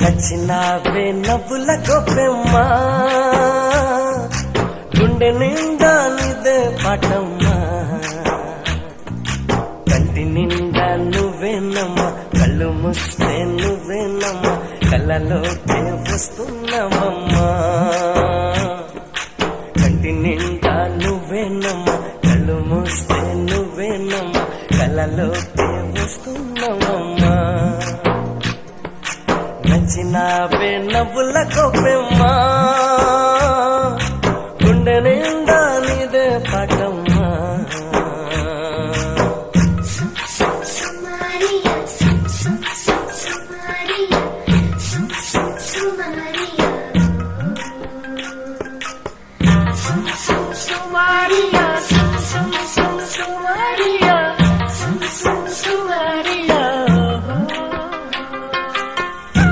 నచ్చినావే నవ్వుల గొప్పెమ్మా గుండె నిండా నీదే పాటమ్మా కంటి నిండా నువ్వేనమ్మా కళ్ళు మూస్తే నువ్వేనమ్మా కళ్ళలోకే వస్తున్నావమ్మా కంటి నిండా నువ్వేనమ్మా కళ్ళు మూస్తే నువ్వేనమ్మా కళ్ళలోకే వస్తున్నావమ్మా నచ్చినావే నవ్వుల గొప్పెమ్మా గుండె నిండా